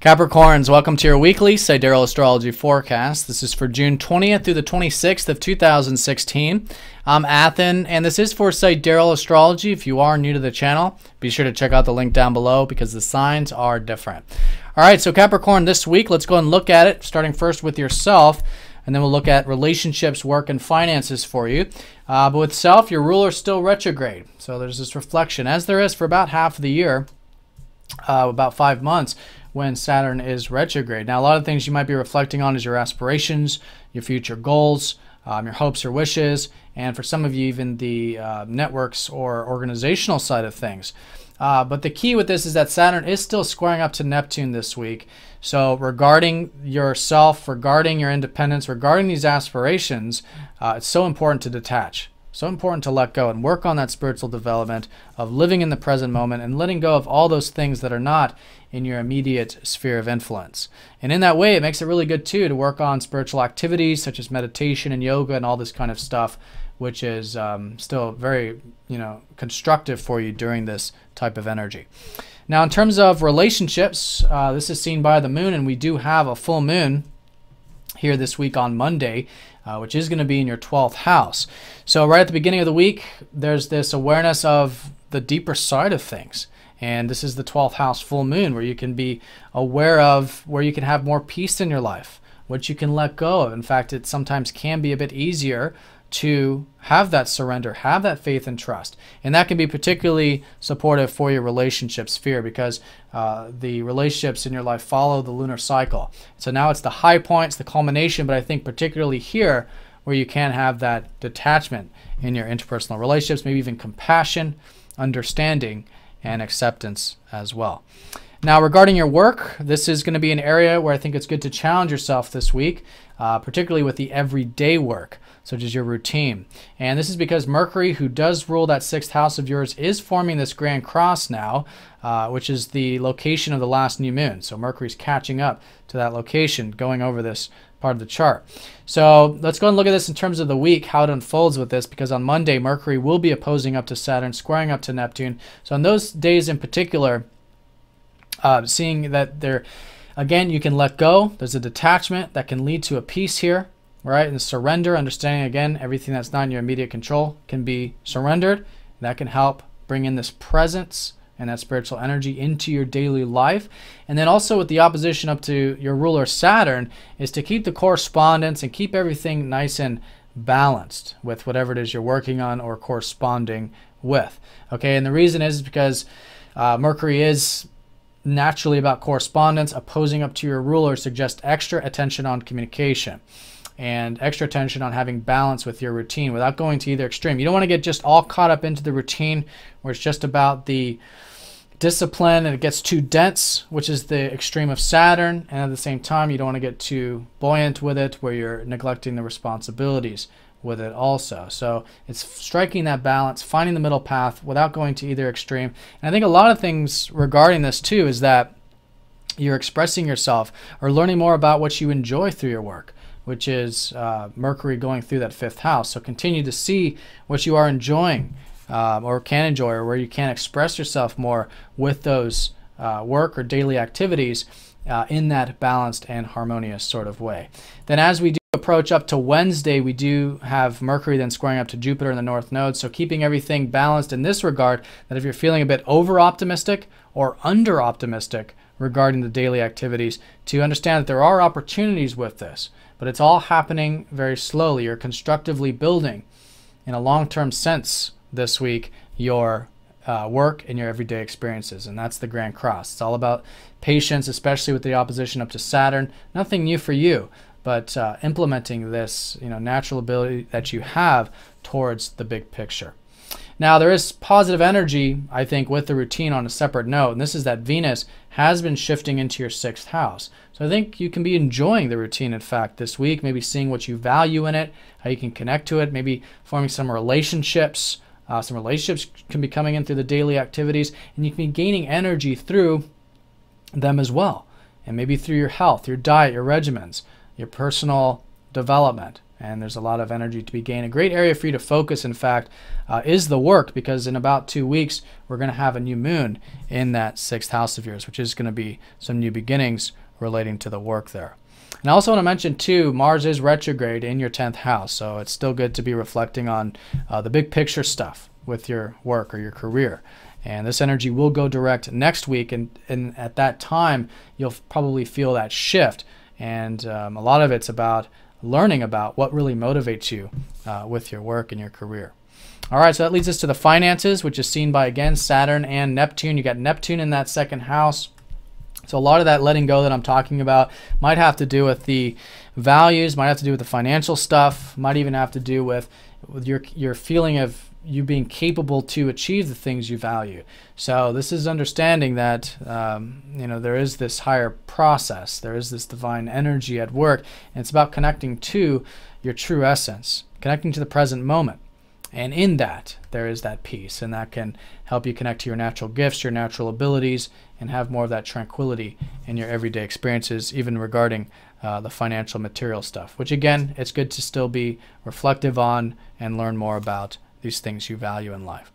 Capricorns, welcome to your weekly Sidereal Astrology forecast. This is for June 20th through the 26th of 2016. I'm Athen, and this is for Sidereal Astrology. If you are new to the channel, be sure to check out the link down below because the signs are different. All right, so Capricorn, this week, let's go and look at it, starting first with yourself, and then we'll look at relationships, work, and finances for you. But with self, your ruler is still retrograde. So there's this reflection, as there is for about half of the year, about 5 months, when Saturn is retrograde. Now, a lot of things you might be reflecting on is your aspirations, your future goals, your hopes or wishes, and for some of you, even the networks or organizational side of things. But the key with this is that Saturn is still squaring up to Neptune this week. So regarding yourself, regarding your independence, regarding these aspirations, it's so important to detach. So important to let go and work on that spiritual development of living in the present moment and letting go of all those things that are not in your immediate sphere of influence. And in that way, it makes it really good too to work on spiritual activities such as meditation and yoga and all this kind of stuff, which is still very, constructive for you during this type of energy. Now, in terms of relationships, this is seen by the moon, and we do have a full moon here this week on Monday, which is going to be in your 12th house. So right at the beginning of the week, there's this awareness of the deeper side of things. And this is the 12th house full moon, where you can be aware of where you can have more peace in your life, what you can let go of. In fact, it sometimes can be a bit easier to have that surrender, have that faith and trust. And that can be particularly supportive for your relationship sphere because the relationships in your life follow the lunar cycle. So now it's the high points, the culmination, but I think particularly here where you can have that detachment in your interpersonal relationships, maybe even compassion, understanding, and acceptance as well. Now, regarding your work, this is going to be an area where I think it's good to challenge yourself this week, particularly with the everyday work, such as your routine. And this is because Mercury, who does rule that 6th house of yours, is forming this Grand Cross now, which is the location of the last new moon. So Mercury's catching up to that location, going over this part of the chart. So let's go and look at this in terms of the week, how it unfolds with this, because on Monday, Mercury will be opposing up to Saturn, squaring up to Neptune. So on those days in particular, seeing that there, again, you can let go. There's a detachment that can lead to a peace here, right? And surrender, understanding, again, everything that's not in your immediate control can be surrendered. That can help bring in this presence and that spiritual energy into your daily life. And then also with the opposition up to your ruler Saturn is to keep the correspondence and keep everything nice and balanced with whatever it is you're working on or corresponding with. Okay, and the reason is because Mercury is naturally about correspondence. Opposing up to your ruler suggests extra attention on communication and extra attention on having balance with your routine without going to either extreme. You don't want to get just all caught up into the routine where it's just about the discipline and it gets too dense, which is the extreme of Saturn, and at the same time you don't want to get too buoyant with it where you're neglecting the responsibilities with it also. So it's striking that balance, finding the middle path without going to either extreme. And I think a lot of things regarding this too is that you're expressing yourself or learning more about what you enjoy through your work, which is Mercury going through that 5th house. So continue to see what you are enjoying or can enjoy, or where you can express yourself more with those work or daily activities in that balanced and harmonious sort of way. Then as we do approach up to Wednesday, we do have Mercury then squaring up to Jupiter in the North Node. So keeping everything balanced in this regard, that if you're feeling a bit over-optimistic or under-optimistic regarding the daily activities, to understand that there are opportunities with this, but it's all happening very slowly. You're constructively building in a long-term sense this week your work and your everyday experiences, and that's the Grand Cross. It's all about patience, especially with the opposition up to Saturn. Nothing new for you, but implementing this natural ability that you have towards the big picture. Now, there is positive energy, I think, with the routine on a separate note, and this is that Venus has been shifting into your 6th house. So I think you can be enjoying the routine, in fact, this week, maybe seeing what you value in it, how you can connect to it, maybe forming some relationships. Some relationships can be coming in through the daily activities, and you can be gaining energy through them as well. And maybe through your health, your diet, your regimens, your personal development, and there's a lot of energy to be gained. A great area for you to focus, in fact, is the work, because in about 2 weeks, we're going to have a new moon in that 6th house of yours, which is going to be some new beginnings relating to the work there. And I also want to mention, too, Mars is retrograde in your 10th house, so it's still good to be reflecting on the big picture stuff with your work or your career. And this energy will go direct next week, and at that time, you'll probably feel that shift. And a lot of it's about learning about what really motivates you with your work and your career. All right, so that leads us to the finances, which is seen by, again, Saturn and Neptune. You got Neptune in that 2nd house. So a lot of that letting go that I'm talking about might have to do with the values, might have to do with the financial stuff, might even have to do with your feeling of you being capable to achieve the things you value. So this is understanding that there is this higher process, there is this divine energy at work, and it's about connecting to your true essence, connecting to the present moment. And in that, there is that peace, and that can help you connect to your natural gifts, your natural abilities, and have more of that tranquility in your everyday experiences, even regarding the financial material stuff, which, again, it's good to still be reflective on and learn more about these things you value in life.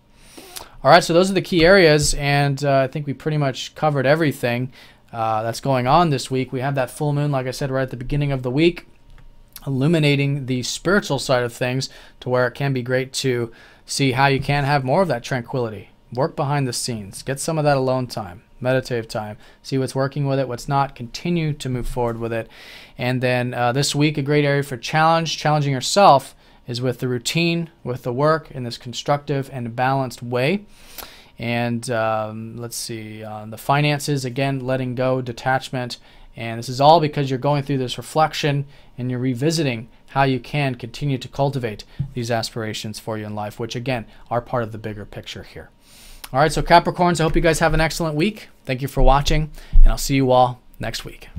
All right, so those are the key areas, and I think we pretty much covered everything that's going on this week. We have that full moon, like I said, right at the beginning of the week, illuminating the spiritual side of things, to where it can be great to see how you can have more of that tranquility, work behind the scenes, get some of that alone time, meditative time, see what's working with it, what's not, continue to move forward with it. And then this week, a great area for challenging yourself is with the routine, with the work in this constructive and balanced way. And let's see, the finances, again, letting go, detachment. And this is all because you're going through this reflection and you're revisiting how you can continue to cultivate these aspirations for you in life, which, again, are part of the bigger picture here. All right, so Capricorns, I hope you guys have an excellent week. Thank you for watching, and I'll see you all next week.